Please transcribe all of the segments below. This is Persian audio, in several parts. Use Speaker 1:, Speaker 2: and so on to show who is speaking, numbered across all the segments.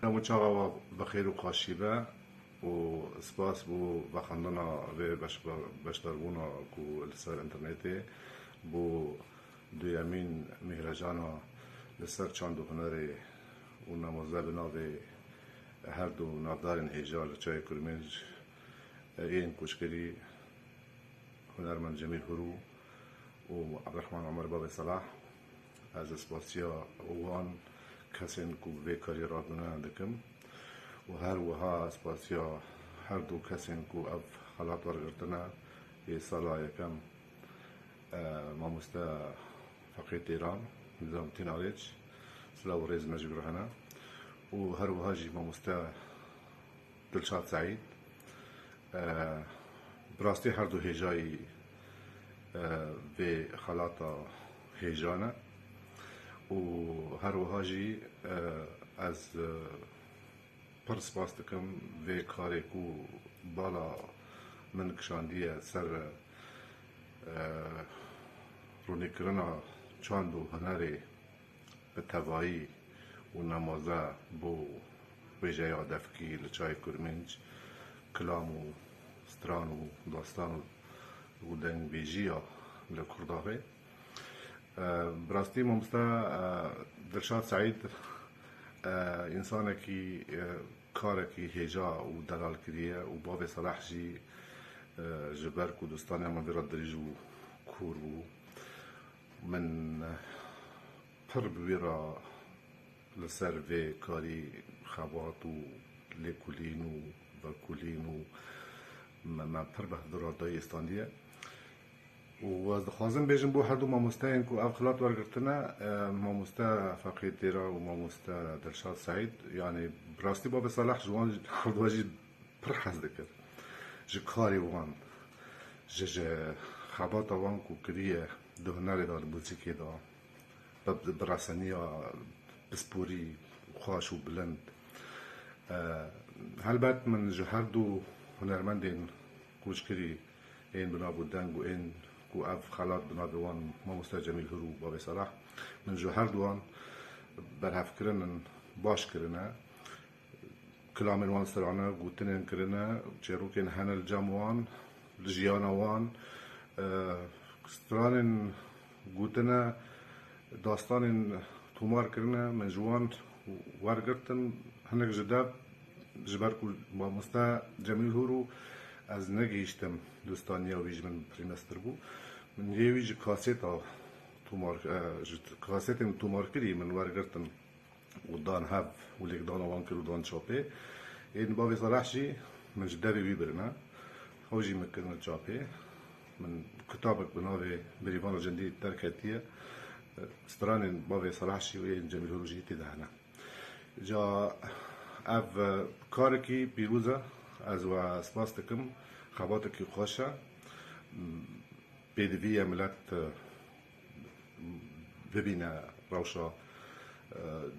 Speaker 1: مچاقا بخیر و خاشیبه و سپاس بو بخندنا و بشتربونا کو لسر انترنتی بو دویمین مهرجانا لسر چند و هنری و نمازه بناوی هر دو نافدارین هیجال چای کرمنج این کشکری هنرمند جمیل هرو و عبدالرحمن عمر باب صلاح از اسپاسیا وان کسین کو به کاری را بنا دکم و هر وها اسپاسیا هر دو کسین کو اف خلات ورگرتنا یه سالا یکم ما مستا فقیت ایران نظام تینالیج سلا و ریز مجبور هنا و هر وها جی ما مستا دلشاد سعید براستی هر دو هجایی به خلاطا هیجانه و هر وهاجی از پرسپاس دکم و کاری کو بالا من کشاندیه سر رونی کرنا چند و هنری به توایی و نمازه بو ویجه دفکی لچای کرمنج کلام و ستران و داستان و دنگ بیجیا لکرداوی براستی ممستا دلشاد سعید انسان کی کار کی هجا و دلال کریه و باب صلاح جی جبر کو دوستانه من براد دریجو کور بو من پر بویرا لسر و کاری خوات و لیکولین و کولین و من پر بهدر دای استاندیه و از خوازم بیشم بو هر دو ماموستین کو افخلات ورگرتنا ماموستا فقید دیرا و ماموستا دلشاد سعید یعنی براستی باب صلاح جوان خودواجی پر حز دکر جه کاری وان جه خبات وان کو کریه دهنری دار موسیقی دا براسنیا بسپوری خواش و بلند هلبت من جه هر دو هنرمندین کوش کری این بنا بودنگ و این کو اف خلات بنا دوان ما مستا جمیل هرو باب صلاح من جو هر دوان برهف کرنن باش کرنه کلامن وان سرانه گوتنن کرنه چروکن هنل جاموان لجیانا وان سترانن گوتنه داستانن تومار کرنه من جوان ورگرتن هنگ جداب جبر کو با مستا جمیل هرو از نگیشتم دوستانی ویج من پریمستر بو من یه ویج کاسیتا کاسیتم تومار کری من ورگرتم و دان هف و لیک دان وان کرو دان چاپه این بابی صلاح جی من جدابی وی برنا خوجی مکرنا چاپه من کتابک بناوی بریوان جندی ترکتیه ستران بابی صلاح جی و این جمیل هرو جی تدهنا جا اف کارکی پیروزه از و سپاس دکم خبات کی خوشه بدوی ملت ببینه روشا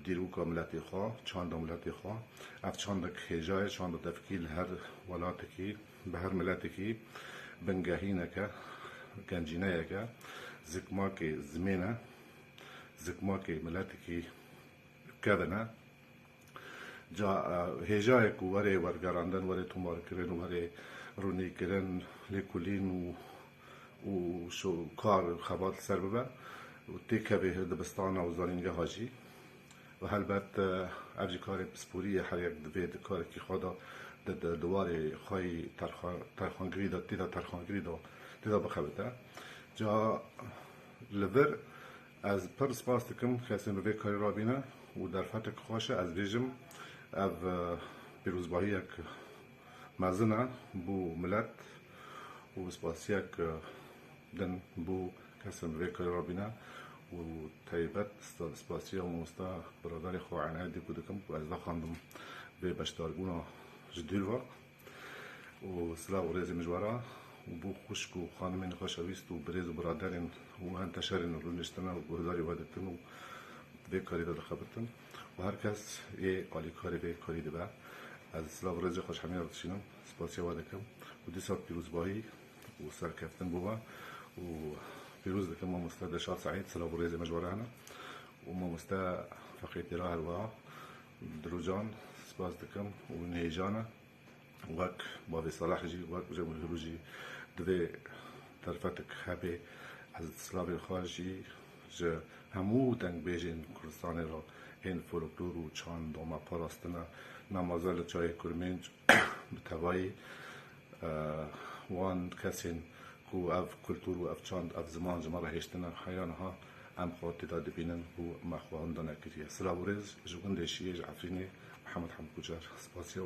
Speaker 1: دیروکا ملتی خواه چند ملتی خواه اف چند خیجای چند تفکیل هر ولات کی به هر ملت کی بنگهینه که گنجینه که زکما که زمینه زکما که ملت کی کدنه جا هجای کو وره ورگراندن وره تومار کرن وره رونی کرن لیکولین و شو کار خبات سر ببه و تیکه به دبستان و زانینگه هاجی و هلبت افجی کار بسپوری هر یک دوید کار کی خدا دوار خواهی ترخانگری دا تیدا ترخانگری دا تیدا بخبته جا لور از پر سپاس دکم خیستن به کاری را بینه و در فتک خوشه از بیجم اف پیروزباهی یک مزنه بو ملت و سپاسی یک دن بو کسیم به کاری را بینه و تایبت سپاسی و مستا برادر خواهنه دی کدکم و از خواندم به بشتارگونا جدیل و سلا و ریز مجوارا و بو خوشک و خانمین خوشویست و بریز و برادرین و انتشارین رو نشتنه و گهداری وادتن و به کاری داد خبرتن و هر کس یه عالی کاری به کاری ده از سلا و ریز خوش همین رو تشینم سپاسی وادکم و دیسا پیروزباهی و سرکفتن بوا و پیروز دکم ما مستا دلشاد سعید سلا و ریز مجواره هنه و ما مستا فقیت راه الوا دروجان سپاس دکم و نیجانه وک باوی صلاح جی وک جمهور هروجی دوی طرفتك هبه از سلاوی خارجی جه همو تنگ بیجین کردستانی را این فولکلور و چاند و ما پاراستنا نمازال چای کرمنج بتوایی وان کسین کو اف کلتور و اف چاند اف زمان جمعه هشتنا حیانها ام خواهد داده بینن و مخواهندانه کریه سلاورز جوگن دیشیه جعفرینی محمد حمد کجار سپاسیه